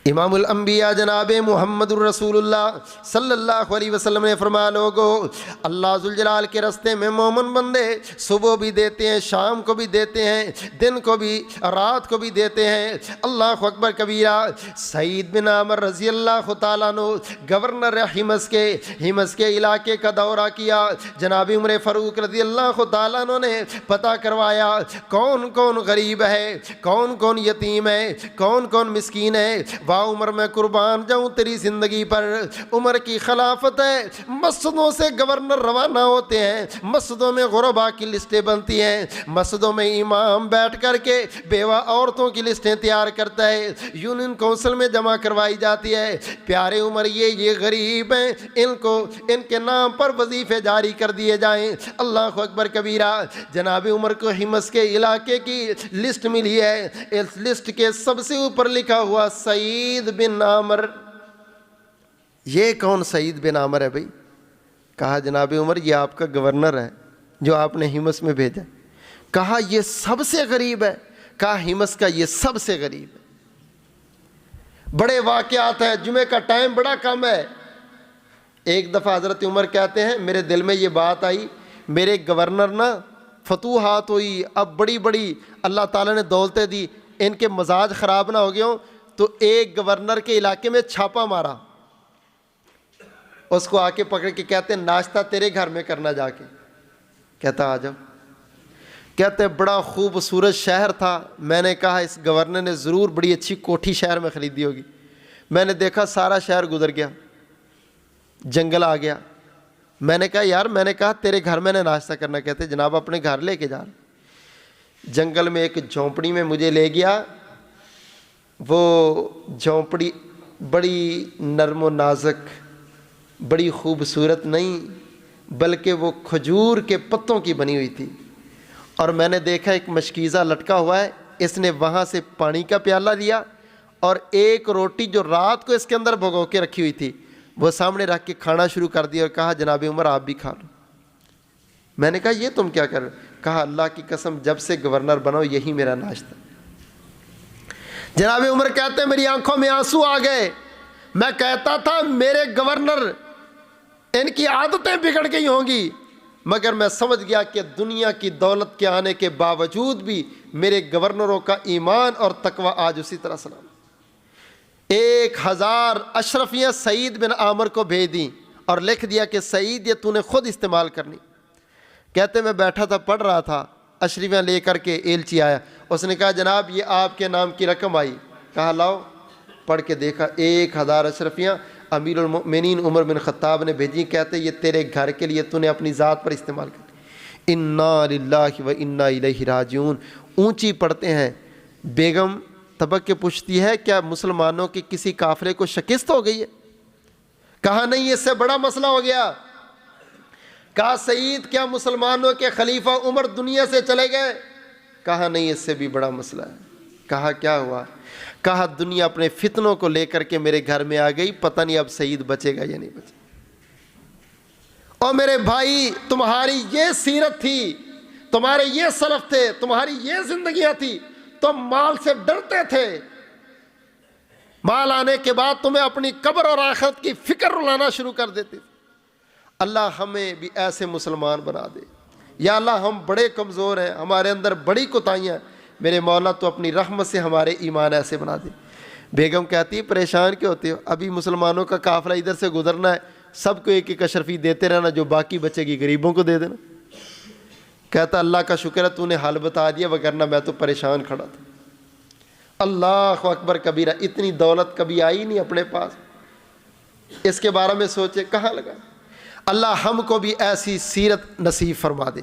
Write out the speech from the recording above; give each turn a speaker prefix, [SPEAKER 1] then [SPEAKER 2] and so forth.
[SPEAKER 1] امام الانبیاء جناب محمد الرسول اللہ صلی اللہ علیہ وسلم نے فرمایا، لوگو اللہ ذوالجلال کے راستے میں مومن بندے صبح بھی دیتے ہیں، شام کو بھی دیتے ہیں، دن کو بھی، رات کو بھی دیتے ہیں۔ اللہ اکبر کبیرہ۔ سعید بن عامر رضی اللہ تعالیٰ عنہ گورنر ہمس کے علاقے کا دورہ کیا۔ جناب عمر فاروق رضی اللہ تعالیٰ عنہ نے پتہ کروایا کون کون غریب ہے، کون کون یتیم ہے، کون کون مسکین ہے۔ واہ عمر، میں قربان جاؤں تیری زندگی پر۔ عمر کی خلافت ہے، مسجدوں سے گورنر روانہ ہوتے ہیں، مسجدوں میں غربا کی لسٹیں بنتی ہیں، مسجدوں میں امام بیٹھ کر کے بیوہ عورتوں کی لسٹیں تیار کرتا ہے، یونین کونسل میں جمع کروائی جاتی ہے۔ پیارے عمر، یہ غریب ہیں، ان کے نام پر وظیفے جاری کر دیے جائیں۔ اللہ اکبر کبیرہ۔ جناب عمر کو ہمس کے علاقے کی لسٹ ملی ہے، اس لسٹ کے سب سے اوپر لکھا ہوا سعید بن عامر۔ یہ کون سعید بن عامر ہے بھائی؟ کہا جناب عمر یہ آپ کا گورنر ہے جو آپ نے ہمس میں بھیجا۔ کہا یہ سب سے غریب ہے؟ کہا ہمس کا یہ سب سے غریب ہے۔ بڑے واقعات ہیں، جمعے کا ٹائم بڑا کم ہے۔ ایک دفعہ حضرت عمر کہتے ہیں میرے دل میں یہ بات آئی، میرے گورنر نا فتوحات ہوئی، اب بڑی بڑی اللہ تعالیٰ نے دولتیں دی، ان کے مزاج خراب نہ ہو گئے ہوں، تو ایک گورنر کے علاقے میں چھاپا مارا، اس کو آ کے پکڑ کے کہتے ہیں ناشتہ تیرے گھر میں کرنا جا کے۔ کہتا آ جاؤ۔ کہتے بڑا خوبصورت شہر تھا، میں نے کہا اس گورنر نے ضرور بڑی اچھی کوٹھی شہر میں خریدی ہوگی۔ میں نے دیکھا سارا شہر گزر گیا، جنگل آ گیا۔ میں نے کہا یار، میں نے کہا تیرے گھر میں نے ناشتہ کرنا۔ کہتے جناب اپنے گھر لے کے جا۔ جنگل میں ایک جھونپڑی میں مجھے لے گیا۔ وہ جھونپڑی بڑی نرم و نازک، بڑی خوبصورت نہیں، بلکہ وہ کھجور کے پتوں کی بنی ہوئی تھی، اور میں نے دیکھا ایک مشکیزہ لٹکا ہوا ہے۔ اس نے وہاں سے پانی کا پیالہ لیا اور ایک روٹی جو رات کو اس کے اندر بھگو کے رکھی ہوئی تھی وہ سامنے رکھ کے کھانا شروع کر دیا اور کہا جناب عمر آپ بھی کھا لو۔ میں نے کہا یہ تم کیا کر رہے ہو؟ کہا اللہ کی قسم جب سے گورنر بناؤ یہی میرا ناشتہ۔ جناب عمر کہتے ہیں میری آنکھوں میں آنسو آ گئے۔ میں کہتا تھا میرے گورنر ان کی عادتیں بگڑ گئی ہوں گی، مگر میں سمجھ گیا کہ دنیا کی دولت کے آنے کے باوجود بھی میرے گورنروں کا ایمان اور تقوی آج اسی طرح سلام۔ 1000 اشرفیاں سعید بن عامر کو بھیج دیں اور لکھ دیا کہ سعید یہ تو نے خود استعمال کرنی۔ کہتے میں بیٹھا تھا پڑھ رہا تھا، اشرفیاں لے کر کے ایلچی آیا، اس نے کہا جناب یہ آپ کے نام کی رقم آئی۔ کہا لاؤ، پڑھ کے دیکھا 1000 اشرفیاں امیر المؤمنین عمر بن خطاب نے بھیجی۔ کہتے یہ تیرے گھر کے لیے تو نے اپنی ذات پر استعمال کر۔ انا للہ و انا الیہ راجعون اونچی پڑھتے ہیں۔ بیگم تبک کے پوچھتی ہے کیا مسلمانوں کے کسی کافرے کو شکست ہو گئی ہے؟ کہا نہیں، اس سے بڑا مسئلہ ہو گیا۔ کہا سعید کیا مسلمانوں کے خلیفہ عمر دنیا سے چلے گئے؟ کہا نہیں، اس سے بھی بڑا مسئلہ ہے۔ کہا کیا ہوا؟ کہا دنیا اپنے فتنوں کو لے کر کے میرے گھر میں آ گئی، پتہ نہیں اب سعید بچے گا یا نہیں بچے۔ اور میرے بھائی تمہاری یہ سیرت تھی، تمہارے یہ سلف تھے، تمہاری یہ زندگیاں تھی، تم مال سے ڈرتے تھے، مال آنے کے بعد تمہیں اپنی قبر اور آخرت کی فکر رلانا شروع کر دیتے تھے۔ اللہ ہمیں بھی ایسے مسلمان بنا دے۔ یا اللہ ہم بڑے کمزور ہیں، ہمارے اندر بڑی کوتاہیاں ہیں، میرے مولا تو اپنی رحمت سے ہمارے ایمان ایسے بنا دے۔ بیگم کہتی ہے پریشان کیوں ہوتے ہو؟ ابھی مسلمانوں کا قافلہ ادھر سے گزرنا ہے، سب کو ایک ایک اشرفی دیتے رہنا، جو باقی بچے گی غریبوں کو دے دینا۔ کہتا اللہ کا شکر ہے تو نے حل بتا دیا، وگرنہ میں تو پریشان کھڑا تھا۔ اللہ اکبر کبیرہ، اتنی دولت کبھی آئی نہیں اپنے پاس، اس کے بارے میں سوچے کہاں لگا۔ اللہ ہم کو بھی ایسی سیرت نصیب فرما دے۔